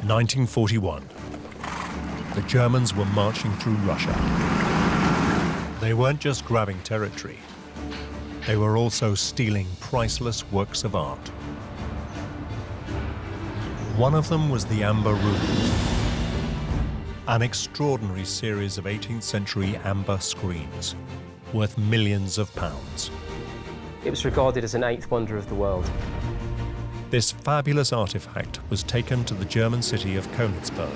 1941. The Germans were marching through Russia. They weren't just grabbing territory. They were also stealing priceless works of art. One of them was the Amber Room, an extraordinary series of 18th century amber screens worth millions of pounds. It was regarded as an eighth wonder of the world. This fabulous artifact was taken to the German city of Königsberg.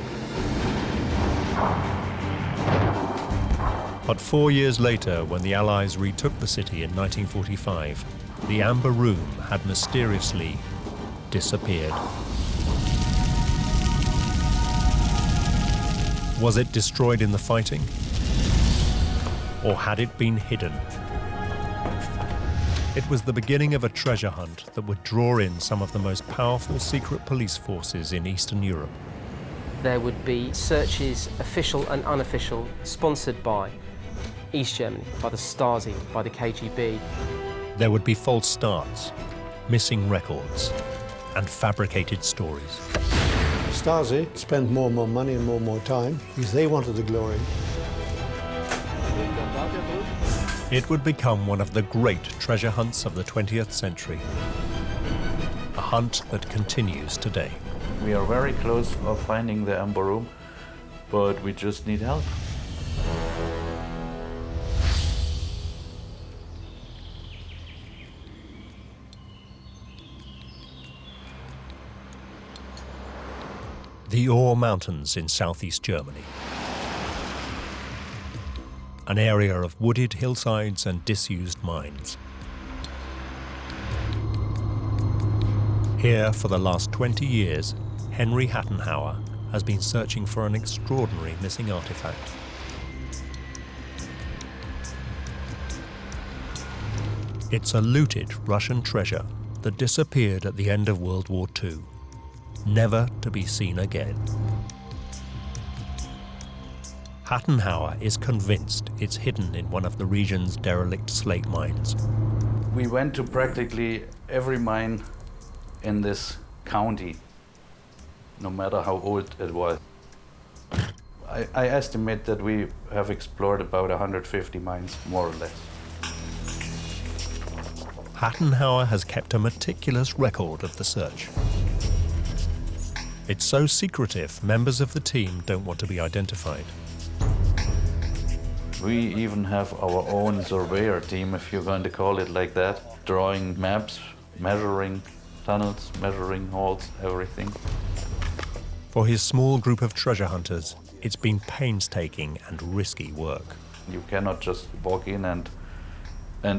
But 4 years later, when the Allies retook the city in 1945, the Amber Room had mysteriously disappeared. Was it destroyed in the fighting? Or had it been hidden? It was the beginning of a treasure hunt that would draw in some of the most powerful secret police forces in Eastern Europe. There would be searches, official and unofficial, sponsored by East Germany, by the Stasi, by the KGB. There would be false starts, missing records, and fabricated stories. Stasi spent more and more money and more time because they wanted the glory. It would become one of the great treasure hunts of the 20th century. A hunt that continues today. We are very close of finding the Amber Room, but we just need help. The Ore Mountains in southeast Germany. An area of wooded hillsides and disused mines. Here, for the last 20 years, Henry Hattenhauer has been searching for an extraordinary missing artifact. It's a looted Russian treasure that disappeared at the end of World War II, never to be seen again. Hattenhauer is convinced it's hidden in one of the region's derelict slate mines. We went to practically every mine in this county, no matter how old it was. I estimate that we have explored about 150 mines, more or less. Hattenhauer has kept a meticulous record of the search. It's so secretive, members of the team don't want to be identified. We even have our own surveyor team, if you're going to call it like that, drawing maps, measuring tunnels, measuring holes, everything. For his small group of treasure hunters, it's been painstaking and risky work. You cannot just walk in and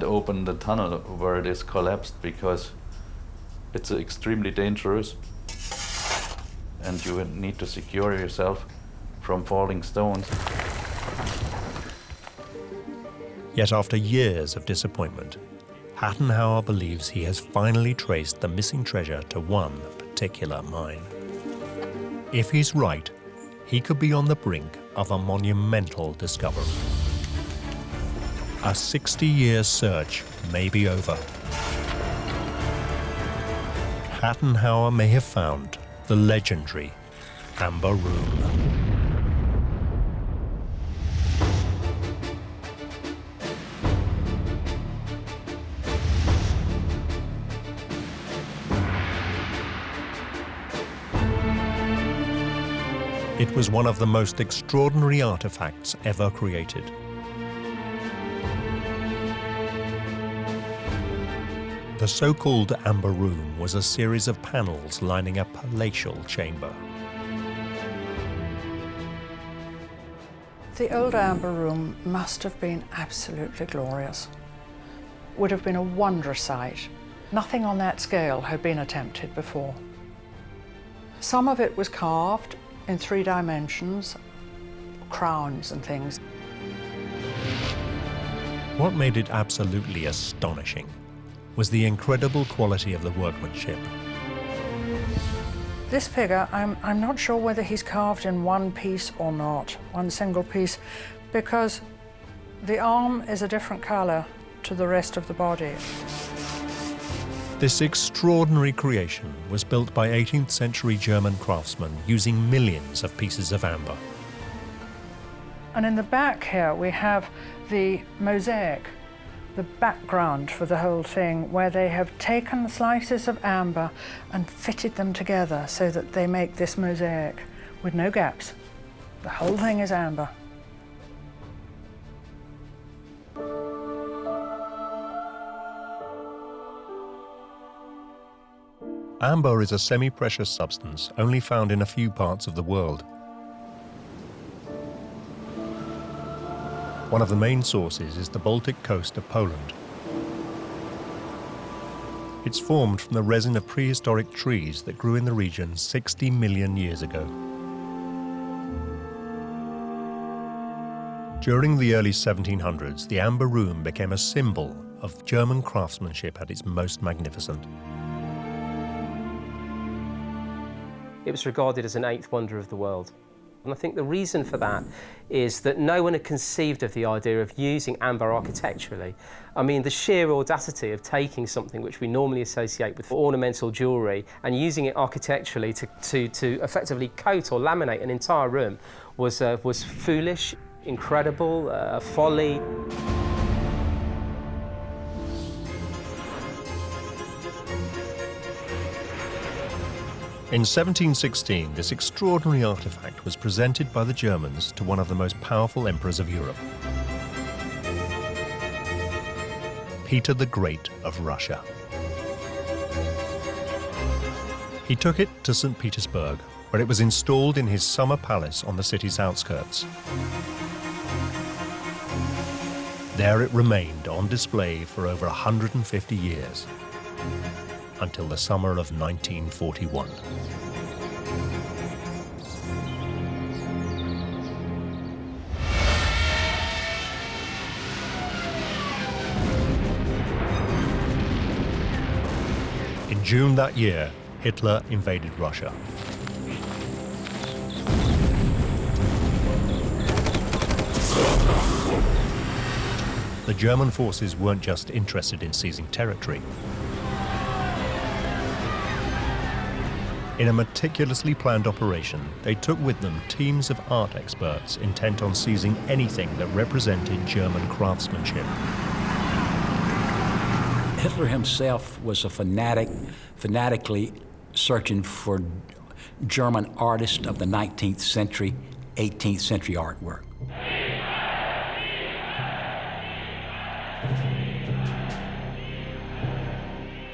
open the tunnel where it is collapsed, because it's extremely dangerous and you need to secure yourself from falling stones. Yet after years of disappointment, Hattenhauer believes he has finally traced the missing treasure to one particular mine. If he's right, he could be on the brink of a monumental discovery. A 60-year search may be over. Hattenhauer may have found the legendary Amber Room. It was one of the most extraordinary artifacts ever created. The so-called Amber Room was a series of panels lining a palatial chamber. The old Amber Room must have been absolutely glorious. Would have been a wondrous sight. Nothing on that scale had been attempted before. Some of it was carved in 3 dimensions, crowns and things. What made it absolutely astonishing was the incredible quality of the workmanship. This figure, I'm not sure whether he's carved in one piece or not, one single piece, because the arm is a different color to the rest of the body. This extraordinary creation was built by 18th century German craftsmen using millions of pieces of amber. And in the back here we have the mosaic, the background for the whole thing, where they have taken slices of amber and fitted them together so that they make this mosaic with no gaps. The whole thing is amber. Amber is a semi-precious substance only found in a few parts of the world. One of the main sources is the Baltic coast of Poland. It's formed from the resin of prehistoric trees that grew in the region 60 million years ago. During the early 1700s, the amber room became a symbol of German craftsmanship at its most magnificent. It was regarded as an eighth wonder of the world. And I think the reason for that is that no one had conceived of the idea of using amber architecturally. I mean, the sheer audacity of taking something which we normally associate with ornamental jewellery and using it architecturally to effectively coat or laminate an entire room was foolish, incredible, folly. In 1716, this extraordinary artifact was presented by the Germans to one of the most powerful emperors of Europe, Peter the Great of Russia. He took it to St. Petersburg, where it was installed in his summer palace on the city's outskirts. There it remained on display for over 150 years, until the summer of 1941. In June that year, Hitler invaded Russia. The German forces weren't just interested in seizing territory. In a meticulously planned operation, they took with them teams of art experts intent on seizing anything that represented German craftsmanship. Hitler himself was a fanatically searching for German artists of the 19th century, 18th century artwork.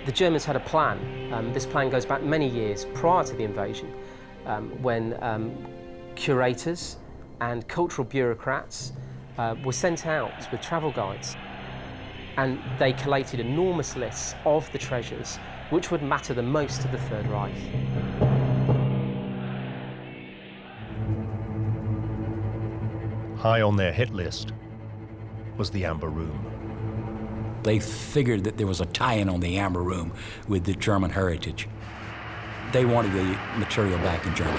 The Germans had a plan. This plan goes back many years prior to the invasion, when curators and cultural bureaucrats were sent out with travel guides. And they collated enormous lists of the treasures which would matter the most to the Third Reich. High on their hit list was the Amber Room. They figured that there was a tie-in on the Amber Room with the German heritage. They wanted the material back in Germany.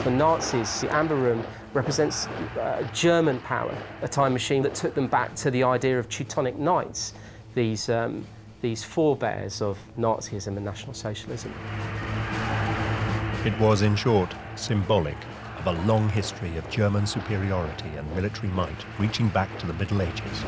For Nazis, the Amber Room represents German power, a time machine that took them back to the idea of Teutonic Knights, these forebears of Nazism and National Socialism. It was, in short, symbolic of a long history of German superiority and military might reaching back to the Middle Ages.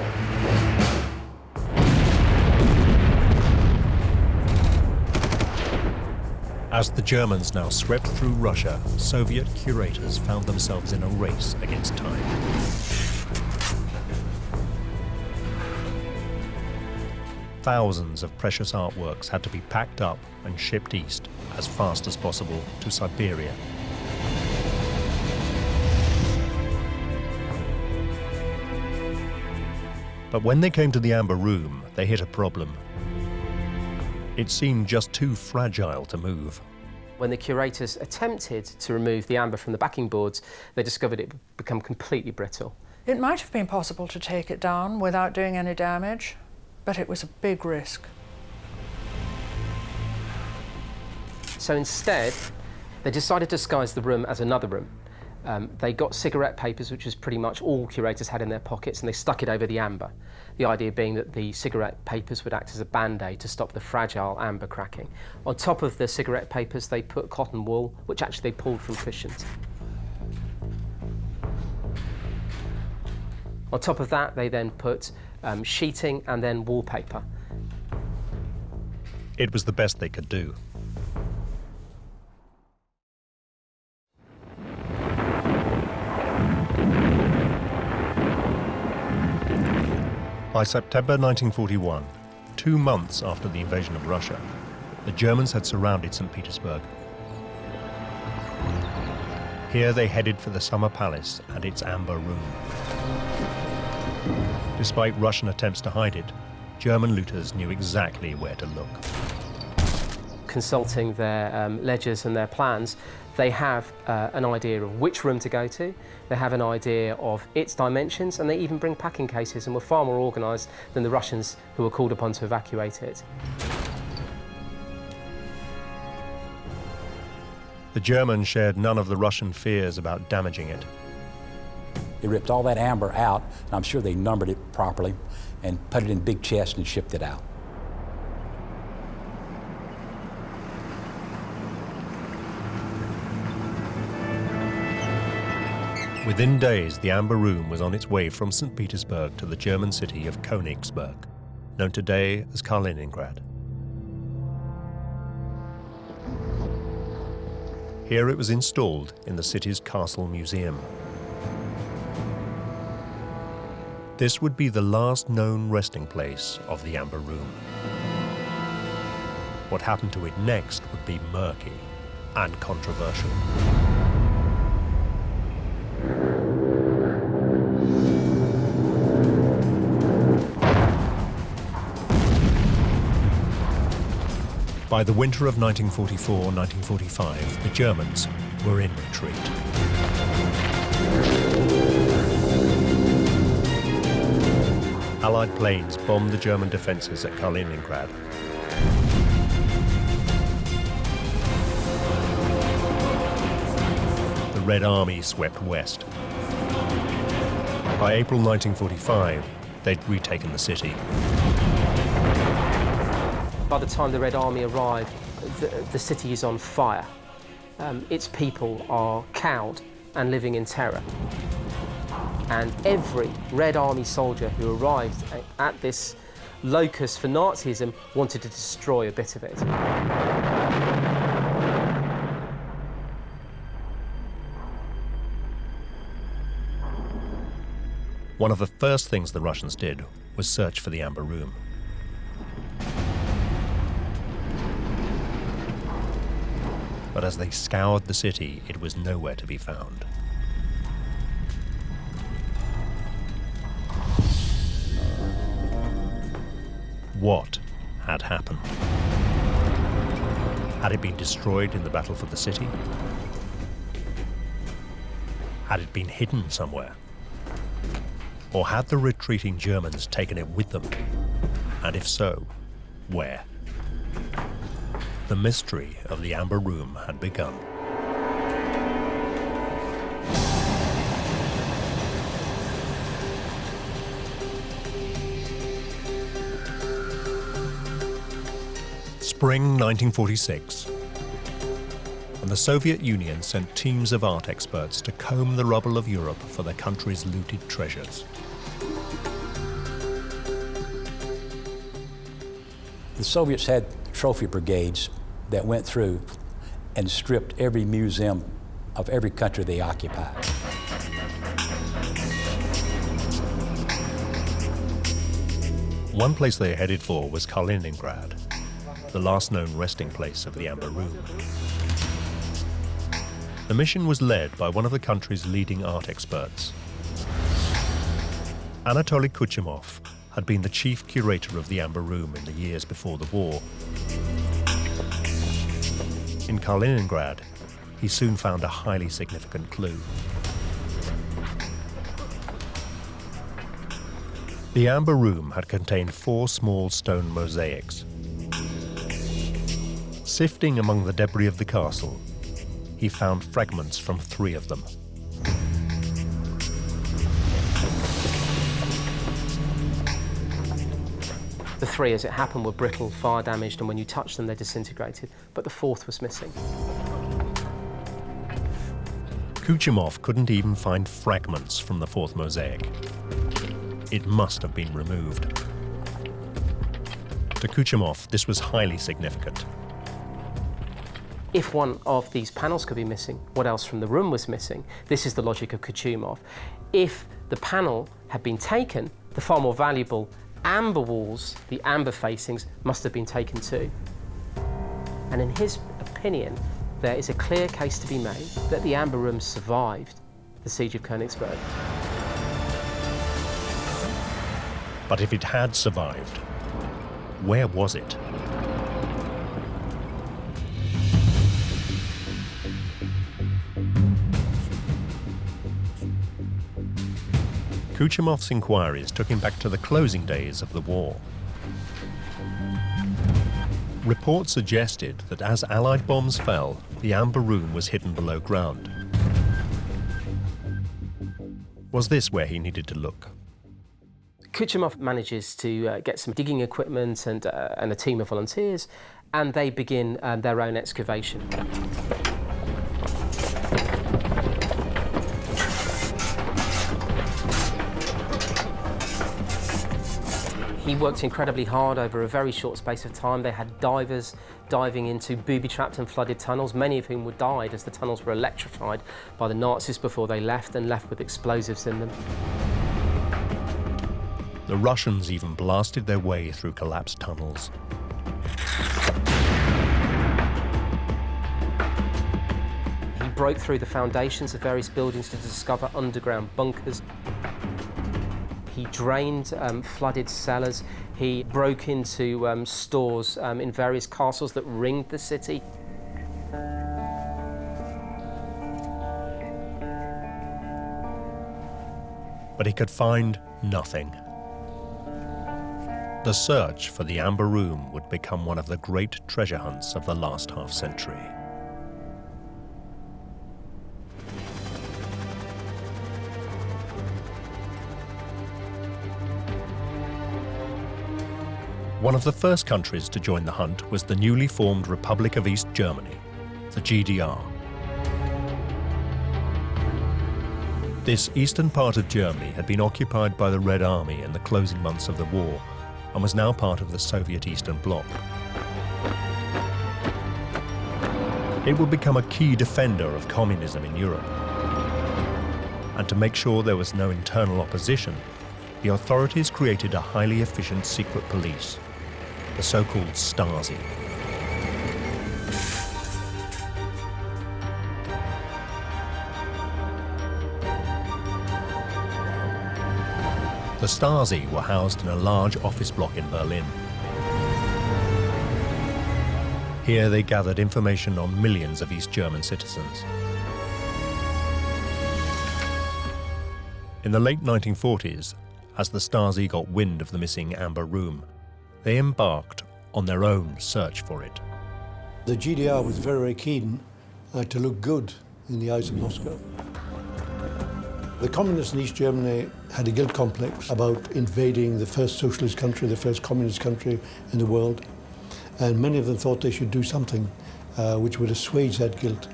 As the Germans now swept through Russia, Soviet curators found themselves in a race against time. Thousands of precious artworks had to be packed up and shipped east as fast as possible to Siberia. But when they came to the Amber Room, they hit a problem. It seemed just too fragile to move. When the curators attempted to remove the amber from the backing boards, they discovered it would become completely brittle. It might have been possible to take it down without doing any damage, but it was a big risk. So instead, they decided to disguise the room as another room. They got cigarette papers, which was pretty much all curators had in their pockets, and they stuck it over the amber. The idea being that the cigarette papers would act as a band-aid to stop the fragile amber cracking. On top of the cigarette papers, they put cotton wool, which actually they pulled from cushions. On top of that, they then put sheeting and then wallpaper. It was the best they could do. By September 1941, 2 months after the invasion of Russia, the Germans had surrounded St. Petersburg. Here they headed for the Summer Palace and its Amber Room. Despite Russian attempts to hide it, German looters knew exactly where to look. Consulting their ledgers and their plans, they have an idea of which room to go to, they have an idea of its dimensions, and they even bring packing cases and were far more organised than the Russians who were called upon to evacuate it. The Germans shared none of the Russian fears about damaging it. They ripped all that amber out, and I'm sure they numbered it properly, and put it in big chests and shipped it out. Within days, the Amber Room was on its way from St. Petersburg to the German city of Königsberg, known today as Kaliningrad. Here it was installed in the city's castle museum. This would be the last known resting place of the Amber Room. What happened to it next would be murky and controversial. By the winter of 1944-1945, the Germans were in retreat. Allied planes bombed the German defences at Kaliningrad. The Red Army swept west. By April 1945, they'd retaken the city. By the time the Red Army arrived, the city is on fire. Its people are cowed and living in terror. And every Red Army soldier who arrived at this locus for Nazism wanted to destroy a bit of it. One of the first things the Russians did was search for the Amber Room. But as they scoured the city, it was nowhere to be found. What had happened? Had it been destroyed in the battle for the city? Had it been hidden somewhere? Or had the retreating Germans taken it with them? And if so, where? The mystery of the Amber Room had begun. Spring 1946, and the Soviet Union sent teams of art experts to comb the rubble of Europe for their country's looted treasures. The Soviets had trophy brigades that went through and stripped every museum of every country they occupied. One place they headed for was Kaliningrad, the last known resting place of the Amber Room. The mission was led by one of the country's leading art experts. Anatoly Kuchimov had been the chief curator of the Amber Room in the years before the war. In Kaliningrad, he soon found a highly significant clue. The Amber Room had contained 4 small stone mosaics. Sifting among the debris of the castle, he found fragments from 3 of them. The 3, as it happened, were brittle, fire damaged, and when you touched them, they disintegrated. But the 4th was missing. Kuchumov couldn't even find fragments from the 4th mosaic. It must have been removed. To Kuchumov, this was highly significant. If one of these panels could be missing, what else from the room was missing? This is the logic of Kuchumov. If the panel had been taken, the far more valuable amber walls, the amber facings, must have been taken too. And in his opinion, there is a clear case to be made that the amber room survived the siege of Königsberg. But if it had survived, where was it? Kuchumov's inquiries took him back to the closing days of the war. Reports suggested that as Allied bombs fell, the amber room was hidden below ground. Was this where he needed to look? Kuchumov manages to get some digging equipment and a team of volunteers, and they begin their own excavation. He worked incredibly hard over a very short space of time. They had divers diving into booby-trapped and flooded tunnels, many of whom were died as the tunnels were electrified by the Nazis before they left, and left with explosives in them. The Russians even blasted their way through collapsed tunnels. He broke through the foundations of various buildings to discover underground bunkers. He drained flooded cellars. He broke into stores in various castles that ringed the city. But he could find nothing. The search for the Amber Room would become one of the great treasure hunts of the last half-century. One of the first countries to join the hunt was the newly formed Republic of East Germany, the GDR. This eastern part of Germany had been occupied by the Red Army in the closing months of the war and was now part of the Soviet Eastern Bloc. It would become a key defender of communism in Europe. And to make sure there was no internal opposition, the authorities created a highly efficient secret police, the so-called Stasi. The Stasi were housed in a large office block in Berlin. Here they gathered information on millions of East German citizens. In the late 1940s, as the Stasi got wind of the missing Amber Room, they embarked on their own search for it. The GDR was very, very keen to look good in the eyes of Moscow. The communists in East Germany had a guilt complex about invading the first socialist country, the first communist country in the world, and many of them thought they should do something which would assuage that guilt.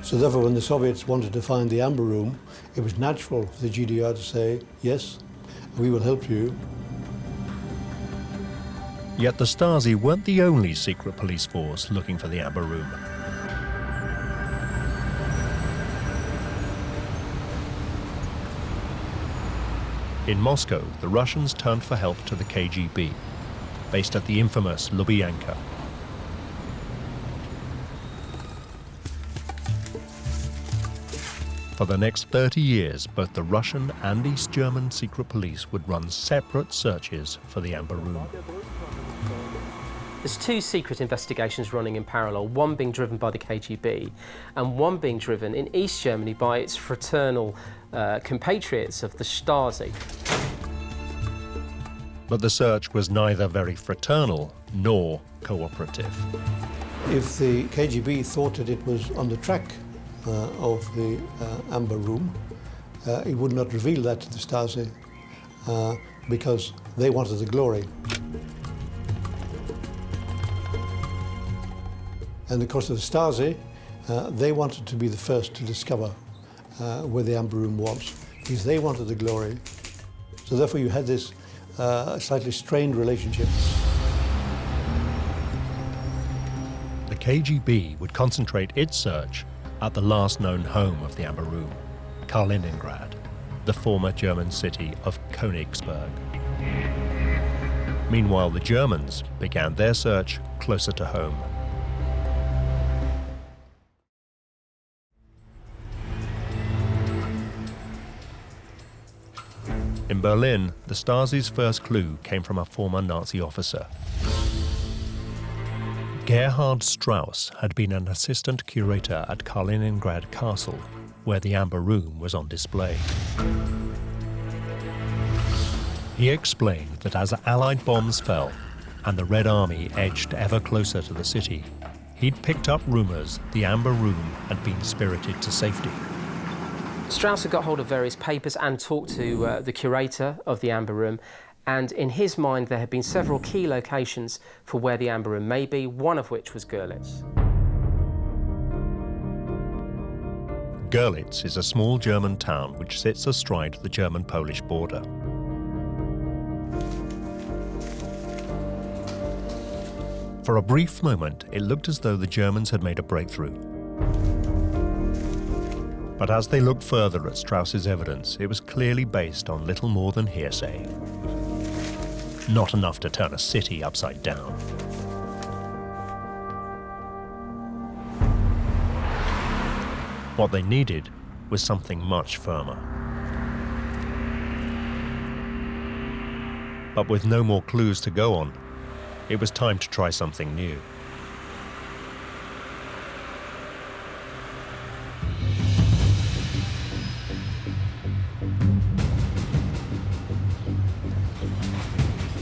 So therefore, when the Soviets wanted to find the Amber Room, it was natural for the GDR to say, yes, we will help you. Yet the Stasi weren't the only secret police force looking for the Amber Room. In Moscow, the Russians turned for help to the KGB, based at the infamous Lubyanka. For the next 30 years, both the Russian and East German secret police would run separate searches for the Amber Room. There's two secret investigations running in parallel, one being driven by the KGB and one being driven in East Germany by its fraternal compatriots of the Stasi. But the search was neither very fraternal nor cooperative. If the KGB thought that it was on the track of the Amber Room, it would not reveal that to the Stasi because They wanted the glory. And of course the Stasi, they wanted to be the first to discover where the Amber Room was, because they wanted the glory. So therefore you had this slightly strained relationship. The KGB would concentrate its search at the last known home of the Amber Room, Kaliningrad, the former German city of Königsberg. Meanwhile, the Germans began their search closer to home. In Berlin, the Stasi's first clue came from a former Nazi officer. Gerhard Strauss had been an assistant curator at Kaliningrad Castle, where the Amber Room was on display. He explained that as Allied bombs fell and the Red Army edged ever closer to the city, he'd picked up rumours the Amber Room had been spirited to safety. Strauss had got hold of various papers and talked to the curator of the Amber Room, and in his mind there had been several key locations for where the Amber Room may be, one of which was Görlitz. Görlitz is a small German town which sits astride the German-Polish border. For a brief moment, it looked as though the Germans had made a breakthrough. But as they looked further at Strauss's evidence, it was clearly based on little more than hearsay. Not enough to turn a city upside down. What they needed was something much firmer. But with no more clues to go on, it was time to try something new.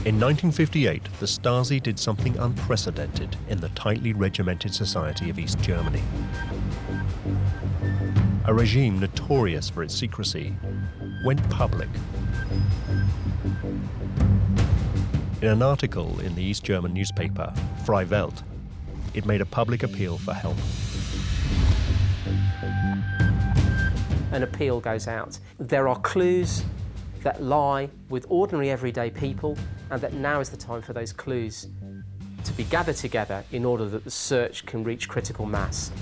In 1958, the Stasi did something unprecedented in the tightly regimented society of East Germany. A regime notorious for its secrecy went public. In an article in the East German newspaper, Freie Welt, it made a public appeal for help. An appeal goes out. There are clues that lie with ordinary everyday people, and that now is the time for those clues to be gathered together in order that the search can reach critical mass.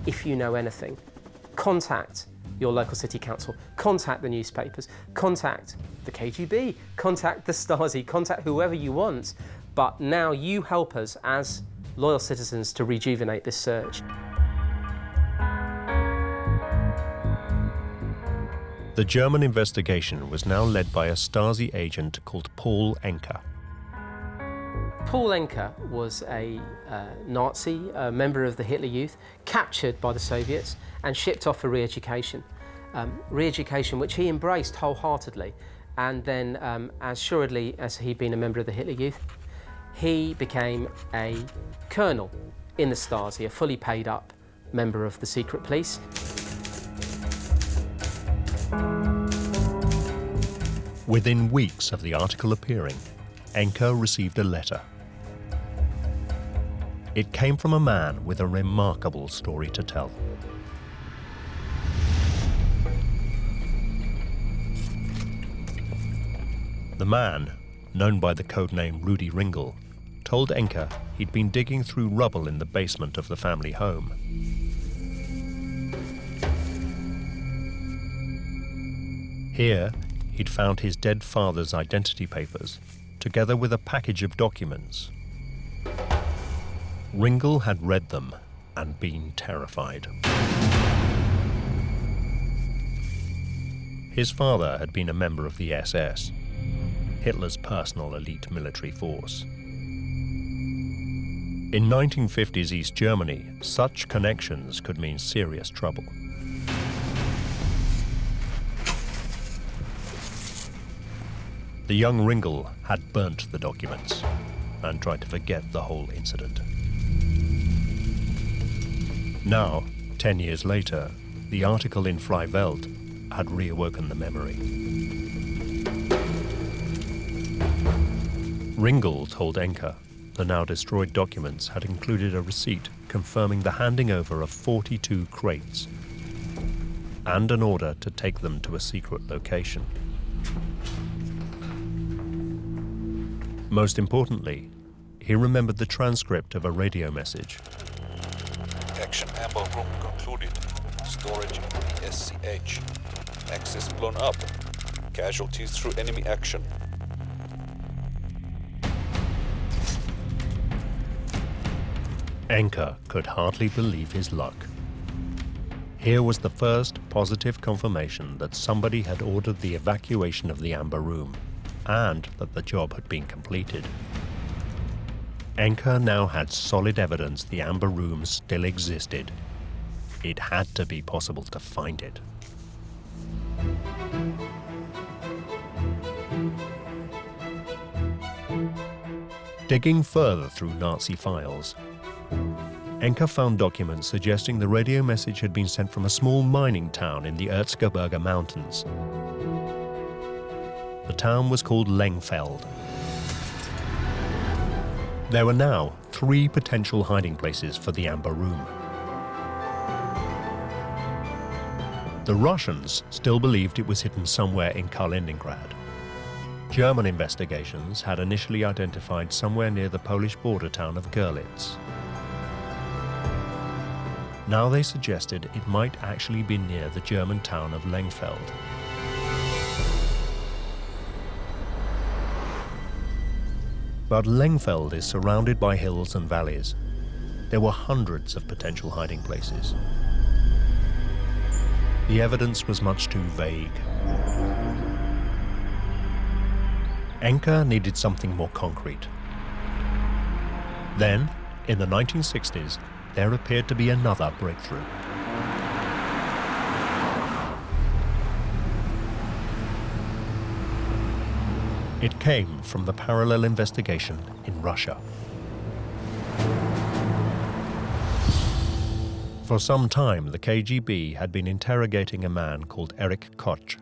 If you know anything, contact your local city council, contact the newspapers, contact the KGB, contact the Stasi, contact whoever you want, but now you help us as loyal citizens to rejuvenate this search. The German investigation was now led by a Stasi agent called Paul Enke. Paul Enke was a Nazi, a member of the Hitler Youth, captured by the Soviets and shipped off for re-education. Re-education which he embraced wholeheartedly, and then as assuredly as he'd been a member of the Hitler Youth, he became a colonel in the Stasi, a fully paid up member of the secret police. Within weeks of the article appearing, Enke received a letter. It came from a man with a remarkable story to tell. The man, known by the codename Rudi Ringel, told Enke he'd been digging through rubble in the basement of the family home. Here, he'd found his dead father's identity papers, together with a package of documents. Ringel had read them and been terrified. His father had been a member of the SS, Hitler's personal elite military force. In 1950s East Germany, such connections could mean serious trouble. The young Ringel had burnt the documents and tried to forget the whole incident. Now, 10 years later, the article in Freie Welt had reawoken the memory. Ringel told Enke the now destroyed documents had included a receipt confirming the handing over of 42 crates and an order to take them to a secret location. Most importantly, he remembered the transcript of a radio message. Action amber room concluded. Storage in the SCH. Access blown up. Casualties through enemy action. Enke could hardly believe his luck. Here was the first positive confirmation that somebody had ordered the evacuation of the Amber Room, and that the job had been completed. Enke now had solid evidence the Amber Room still existed. It had to be possible to find it. Digging further through Nazi files, Enke found documents suggesting the radio message had been sent from a small mining town in the Erzgebirge Mountains. The town was called Lengfeld. There were now 3 potential hiding places for the Amber Room. The Russians still believed it was hidden somewhere in Kaliningrad. German investigations had initially identified somewhere near the Polish border town of Görlitz. Now they suggested it might actually be near the German town of Lengfeld. But Lengfeld is surrounded by hills and valleys. There were hundreds of potential hiding places. The evidence was much too vague. Enke needed something more concrete. Then, in the 1960s, there appeared to be another breakthrough. It came from the parallel investigation in Russia. For some time, the KGB had been interrogating a man called Erich Koch.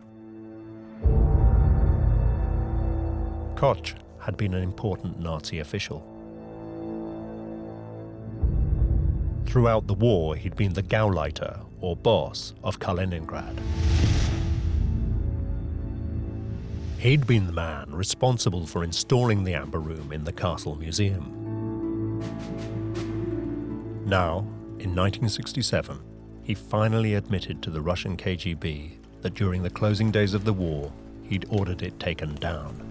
Koch had been an important Nazi official. Throughout the war, he'd been the Gauleiter, or boss, of Kaliningrad. He'd been the man responsible for installing the Amber Room in the Castle Museum. Now, in 1967, he finally admitted to the Russian KGB that during the closing days of the war, he'd ordered it taken down.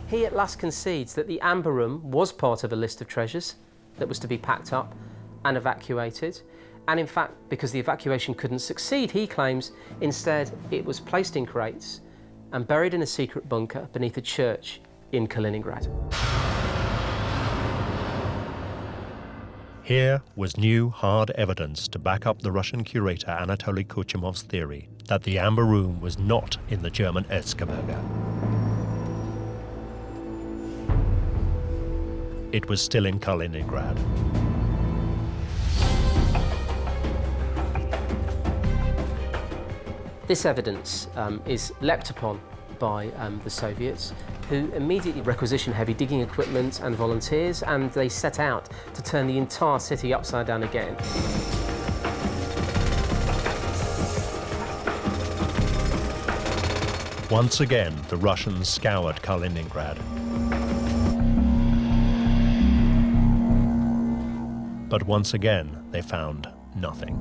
He at last concedes that the Amber Room was part of a list of treasures that was to be packed up and evacuated. And in fact, because the evacuation couldn't succeed, he claims instead it was placed in crates and buried in a secret bunker beneath a church in Kaliningrad. Here was new, hard evidence to back up the Russian curator Anatoly Kuchemov's theory that the Amber Room was not in the German Erzgebirge. It was still in Kaliningrad. This evidence is leapt upon by the Soviets, who immediately requisitioned heavy digging equipment and volunteers, and they set out to turn the entire city upside down again. Once again, the Russians scoured Kaliningrad. But once again, they found nothing.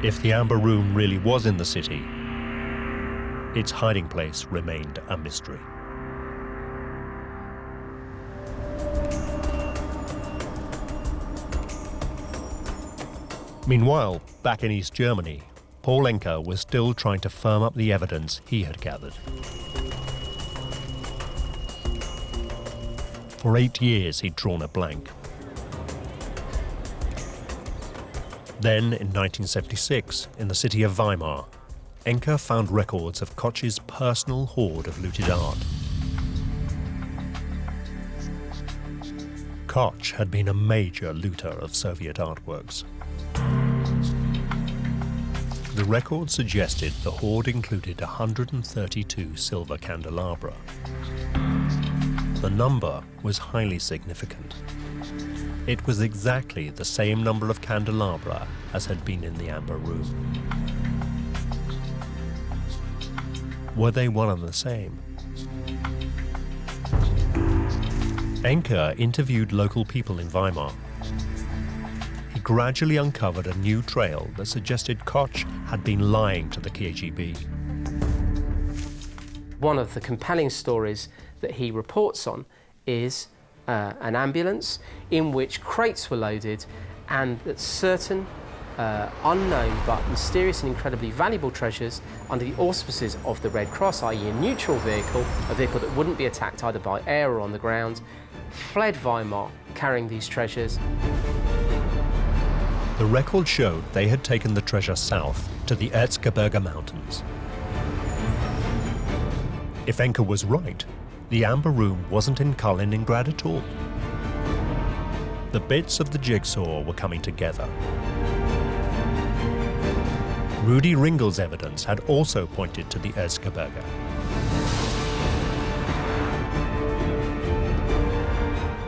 If the Amber Room really was in the city, its hiding place remained a mystery. Meanwhile, back in East Germany, Paul Enke was still trying to firm up the evidence he had gathered. For 8 years, he'd drawn a blank. Then, in 1976, in the city of Weimar, Enke found records of Koch's personal hoard of looted art. Koch had been a major looter of Soviet artworks. The records suggested the hoard included 132 silver candelabra. The number was highly significant. It was exactly the same number of candelabra as had been in the Amber Room. Were they one and the same? Enke interviewed local people in Weimar. He gradually uncovered a new trail that suggested Koch had been lying to the KGB. One of the compelling stories that he reports on is an ambulance in which crates were loaded and that certain unknown but mysterious and incredibly valuable treasures under the auspices of the Red Cross, i.e. a neutral vehicle, a vehicle that wouldn't be attacked either by air or on the ground, fled Weimar carrying these treasures. The record showed they had taken the treasure south to the Erzgebirge Mountains. If Enke was right, the Amber Room wasn't in Kaliningrad at all. The bits of the jigsaw were coming together. Rudi Ringel's evidence had also pointed to the Erzgebirge.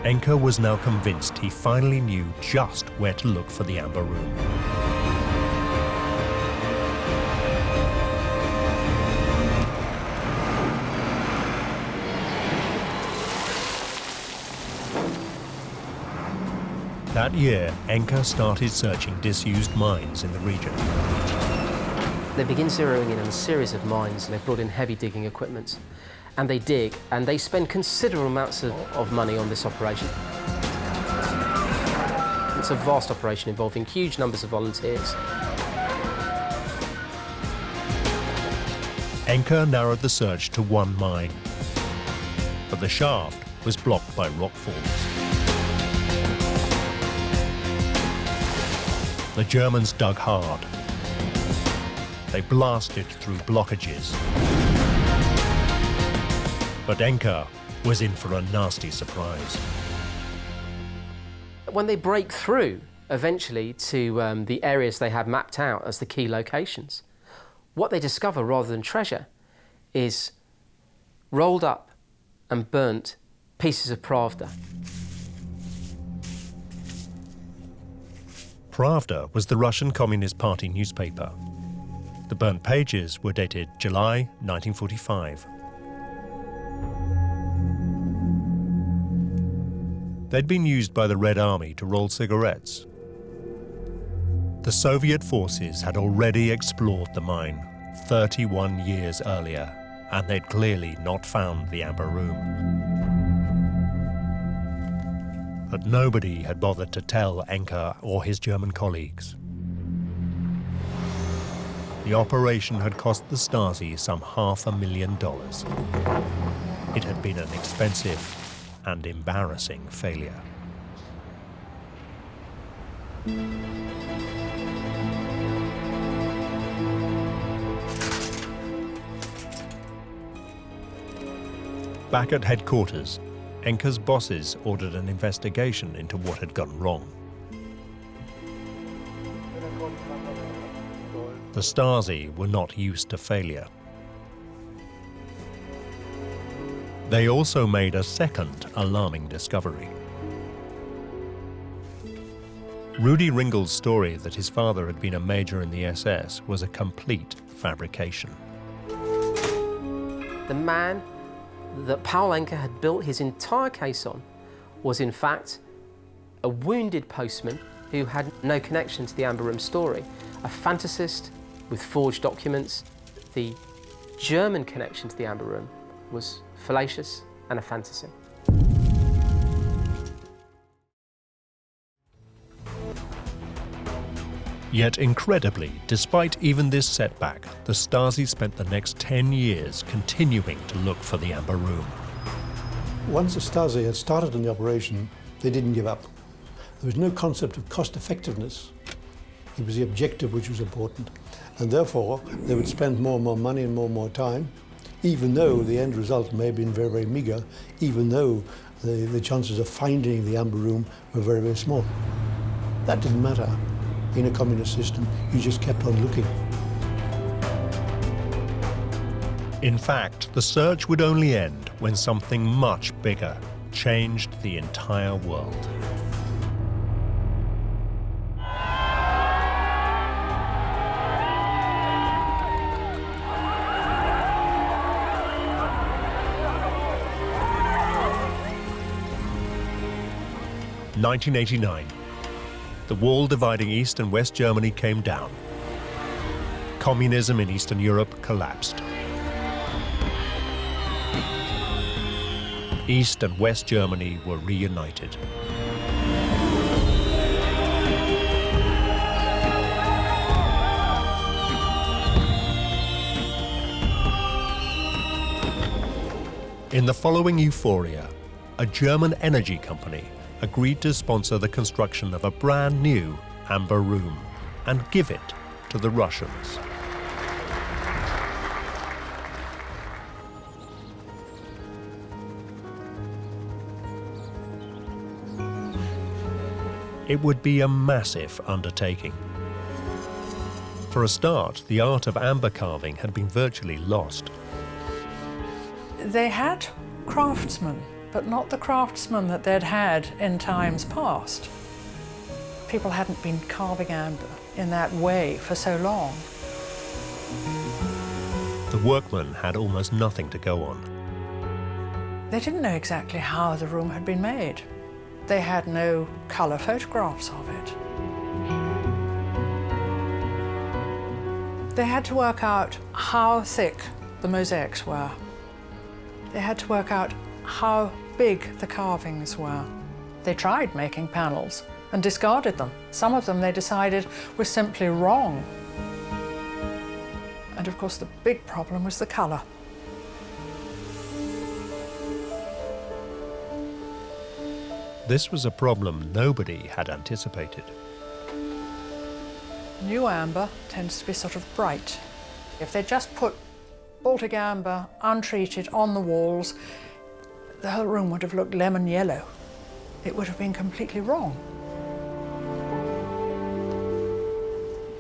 Enke was now convinced he finally knew just where to look for the Amber Room. That year, Enke started searching disused mines in the region. They begin zeroing in on a series of mines, and they brought in heavy digging equipment. And they dig, and they spend considerable amounts of money on this operation. It's a vast operation involving huge numbers of volunteers. Enke narrowed the search to one mine, but the shaft was blocked by rock falls. The Germans dug hard. They blasted through blockages. But Enke was in for a nasty surprise. When they break through, eventually, to the areas they have mapped out as the key locations, what they discover, rather than treasure, is rolled up and burnt pieces of Pravda. Pravda was the Russian Communist Party newspaper. The burnt pages were dated July 1945. They'd been used by the Red Army to roll cigarettes. The Soviet forces had already explored the mine 31 years earlier, and they'd clearly not found the Amber Room. But nobody had bothered to tell Enke or his German colleagues. The operation had cost the Stasi some $500,000. It had been an expensive and embarrassing failure. Back at headquarters, Enke's bosses ordered an investigation into what had gone wrong. The Stasi were not used to failure. They also made a second alarming discovery. Rudi Ringel's story that his father had been a major in the SS was a complete fabrication. The man that Paul Enke had built his entire case on was in fact a wounded postman who had no connection to the Amber Room story, a fantasist with forged documents. The German connection to the Amber Room was fallacious and a fantasy. Yet incredibly, despite even this setback, the Stasi spent the next 10 years continuing to look for the Amber Room. Once the Stasi had started on the operation, they didn't give up. There was no concept of cost effectiveness. It was the objective which was important. And therefore, they would spend more and more money and more time, even though the end result may have been very, very meager, even though the chances of finding the Amber Room were very, very small. That didn't matter. In a communist system, you just kept on looking. In fact, the search would only end when something much bigger changed the entire world. In 1989, the wall dividing East and West Germany came down. Communism in Eastern Europe collapsed. East and West Germany were reunited. In the following euphoria, a German energy company agreed to sponsor the construction of a brand new amber room and give it to the Russians. It would be a massive undertaking. For a start, the art of amber carving had been virtually lost. They had craftsmen, but not the craftsmen that they'd had in times past. People hadn't been carving amber in that way for so long. The workmen had almost nothing to go on. They didn't know exactly how the room had been made. They had no colour photographs of it. They had to work out how thick the mosaics were. They had to work out how big the carvings were. They tried making panels and discarded them. Some of them they decided were simply wrong. And of course the big problem was the colour. This was a problem nobody had anticipated. New amber tends to be sort of bright. If they just put Baltic amber, untreated, on the walls, the whole room would have looked lemon yellow. It would have been completely wrong.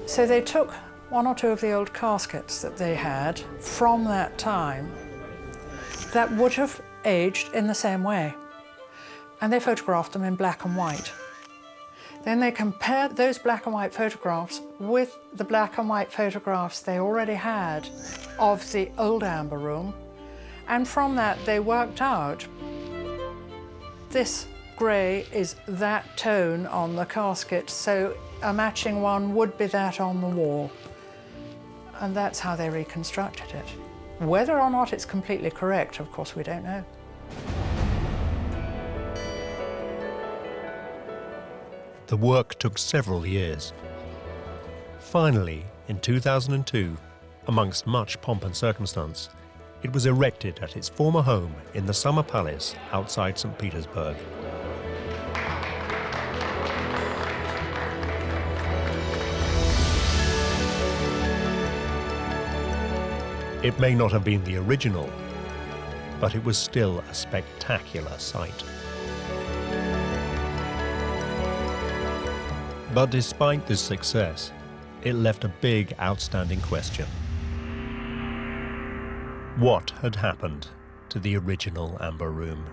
So they took one or two of the old caskets that they had from that time that would have aged in the same way, and they photographed them in black and white. Then they compared those black and white photographs with the black and white photographs they already had of the old amber room, and from that they worked out this grey is that tone on the casket, so a matching one would be that on the wall. And that's how they reconstructed it. Whether or not it's completely correct, of course, we don't know. The work took several years. Finally, in 2002, amongst much pomp and circumstance, it was erected at its former home in the Summer Palace outside St. Petersburg. It may not have been the original, but it was still a spectacular sight. But despite this success, it left a big outstanding question. What had happened to the original amber room?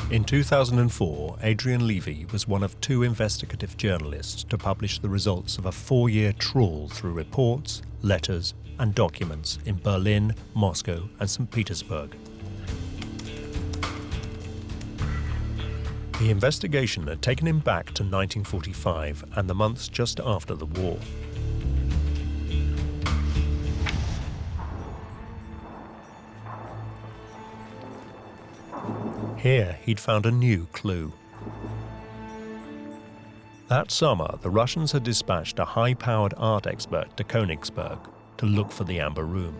In 2004, Adrian Levy was one of two investigative journalists to publish the results of a 4-year trawl through reports, letters, and documents in Berlin, Moscow, and St. Petersburg. The investigation had taken him back to 1945 and the months just after the war. Here, he'd found a new clue. That summer, the Russians had dispatched a high-powered art expert to Königsberg to look for the amber room.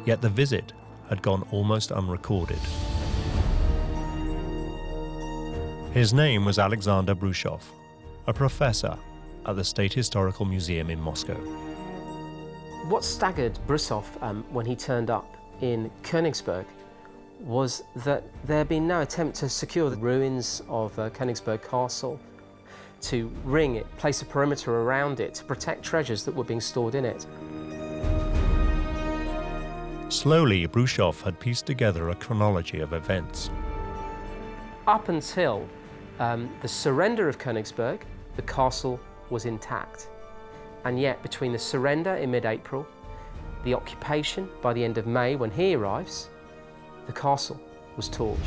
Yet the visit had gone almost unrecorded. His name was Alexander Brushov, a professor at the State Historical Museum in Moscow. What staggered Brushov when he turned up in Königsberg was that there had been no attempt to secure the ruins of Königsberg Castle. to ring it, place a perimeter around it to protect treasures that were being stored in it. Slowly, Brusov had pieced together a chronology of events. Up until the surrender of Königsberg, the castle was intact. And yet, between the surrender in mid-April, the occupation by the end of May, when he arrives, the castle was torched.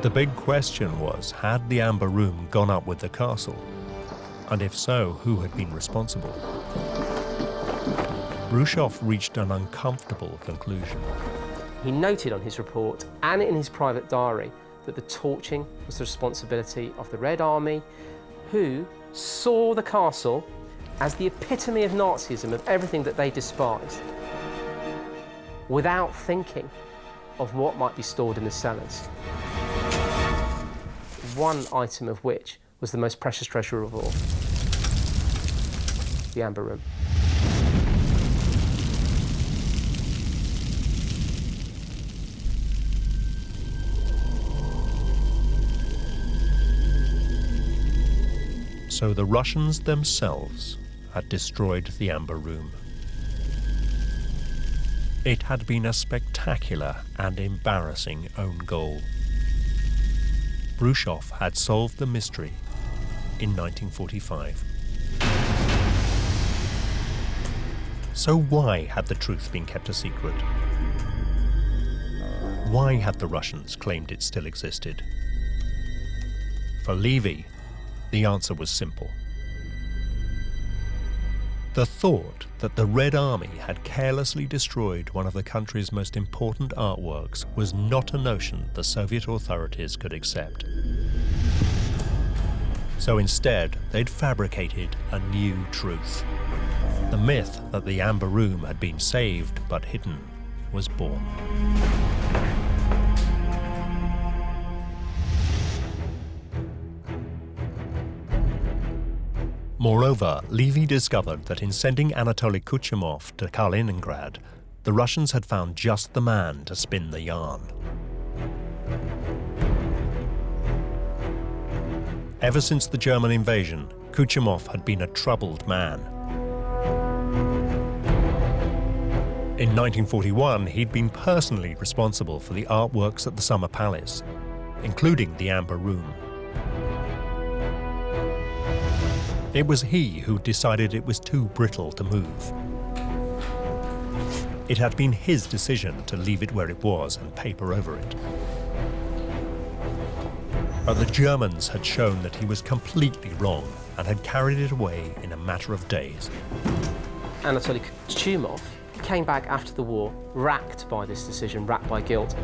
The big question was, had the Amber Room gone up with the castle? And if so, who had been responsible? Brusov reached an uncomfortable conclusion. He noted on his report and in his private diary that the torching was the responsibility of the Red Army, who saw the castle as the epitome of Nazism, of everything that they despised, without thinking of what might be stored in the cellars. One item of which was the most precious treasure of all, the Amber Room. So the Russians themselves had destroyed the Amber Room. It had been a spectacular and embarrassing own goal. Brusov had solved the mystery in 1945. So why had the truth been kept a secret? Why had the Russians claimed it still existed? For Levy, the answer was simple. The thought that the Red Army had carelessly destroyed one of the country's most important artworks was not a notion the Soviet authorities could accept. So instead, they'd fabricated a new truth. The myth that the Amber Room had been saved but hidden was born. Moreover, Levy discovered that in sending Anatoly Kuchumov to Kaliningrad, the Russians had found just the man to spin the yarn. Ever since the German invasion, Kuchumov had been a troubled man. In 1941, he'd been personally responsible for the artworks at the Summer Palace, including the Amber Room. It was he who decided it was too brittle to move. It had been his decision to leave it where it was and paper over it. But the Germans had shown that he was completely wrong and had carried it away in a matter of days. Anatoly Kuchumov came back after the war, racked by this decision, racked by guilt.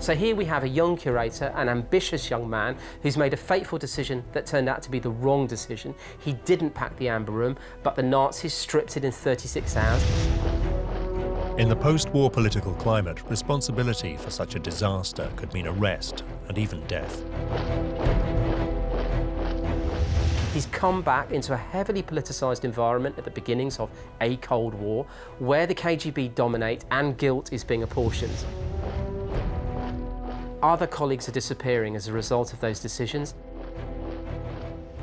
So here we have a young curator, an ambitious young man, who's made a fateful decision that turned out to be the wrong decision. He didn't pack the Amber Room, but the Nazis stripped it in 36 hours. In the post-war political climate, responsibility for such a disaster could mean arrest and even death. He's come back into a heavily politicised environment at the beginnings of a Cold War, where the KGB dominate and guilt is being apportioned. Other colleagues are disappearing as a result of those decisions.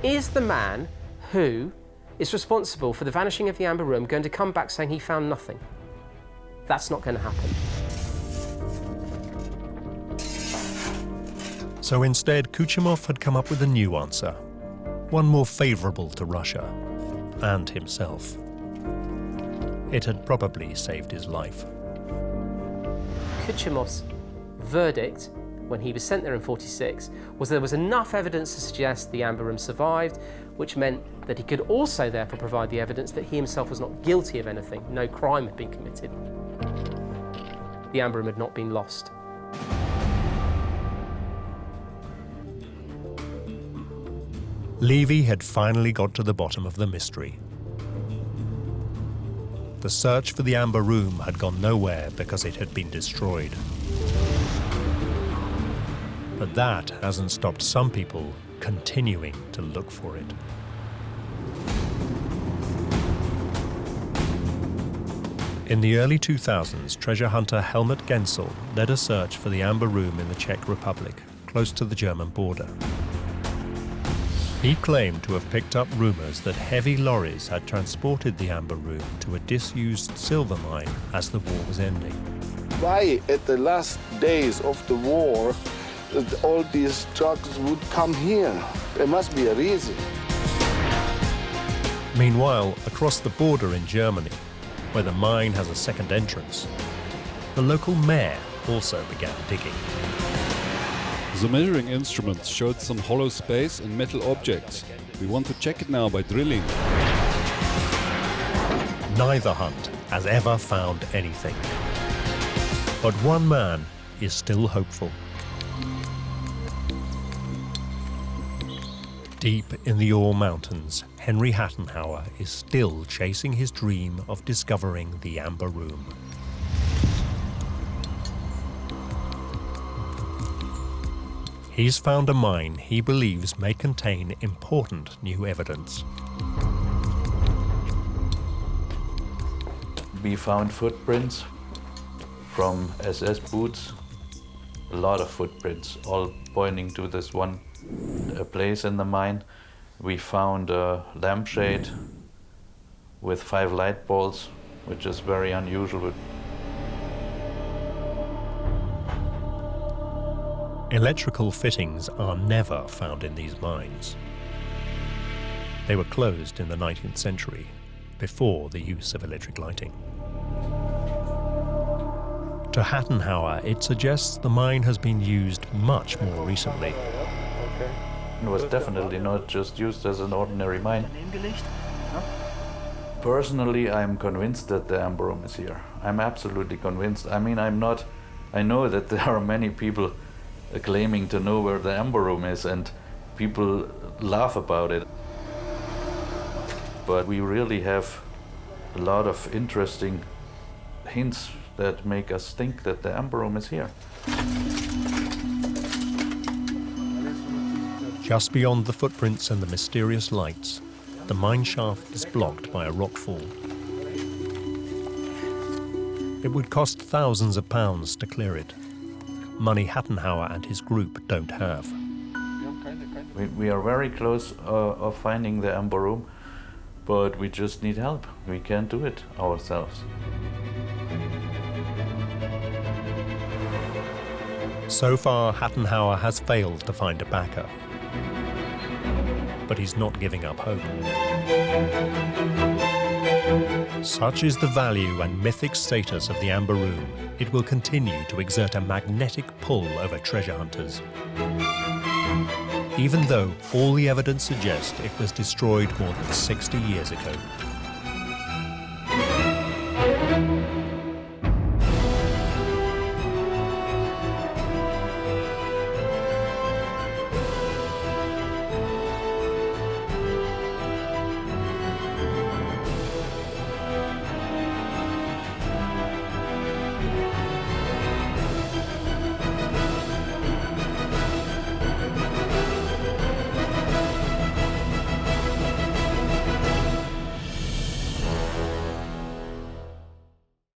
Is the man who is responsible for the vanishing of the Amber Room going to come back saying he found nothing? That's not going to happen. So instead, Kuchumov had come up with a new answer, one more favourable to Russia and himself. It had probably saved his life. Kuchumov's verdict, when he was sent there in 1946, was there was enough evidence to suggest the Amber Room survived, which meant that he could also therefore provide the evidence that he himself was not guilty of anything, no crime had been committed. The Amber Room had not been lost. Levy had finally got to the bottom of the mystery. The search for the Amber Room had gone nowhere because it had been destroyed. But that hasn't stopped some people continuing to look for it. In the early 2000s, treasure hunter Helmut Gensel led a search for the Amber Room in the Czech Republic, close to the German border. He claimed to have picked up rumours that heavy lorries had transported the amber room to a disused silver mine as the war was ending. Why, at the last days of the war, all these trucks would come here? There must be a reason. Meanwhile, across the border in Germany, where the mine has a second entrance, the local mayor also began digging. The measuring instruments showed some hollow space and metal objects. We want to check it now by drilling. Neither hunt has ever found anything. But one man is still hopeful. Deep in the Ore Mountains, Henry Hattenhauer is still chasing his dream of discovering the Amber Room. He's found a mine he believes may contain important new evidence. We found footprints from SS boots, a lot of footprints, all pointing to this one place in the mine. We found a lampshade with 5 light bulbs, which is very unusual. Electrical fittings are never found in these mines. They were closed in the 19th century, before the use of electric lighting. To Hattenhauer, it suggests the mine has been used much more recently. It was definitely not just used as an ordinary mine. Personally, I'm convinced that the Amber Room is here. I'm absolutely convinced. I mean, I know that there are many people claiming to know where the Amber Room is, and people laugh about it. But we really have a lot of interesting hints that make us think that the Amber Room is here. Just beyond the footprints and the mysterious lights, the mine shaft is blocked by a rockfall. It would cost thousands of pounds to clear it, money Hattenhauer and his group don't have. We are very close of finding the Amber Room, but we just need help. We can't do it ourselves. So far, Hattenhauer has failed to find a backer. But he's not giving up hope. Such is the value and mythic status of the Amber Room, it will continue to exert a magnetic pull over treasure hunters. Even though all the evidence suggests it was destroyed more than 60 years ago.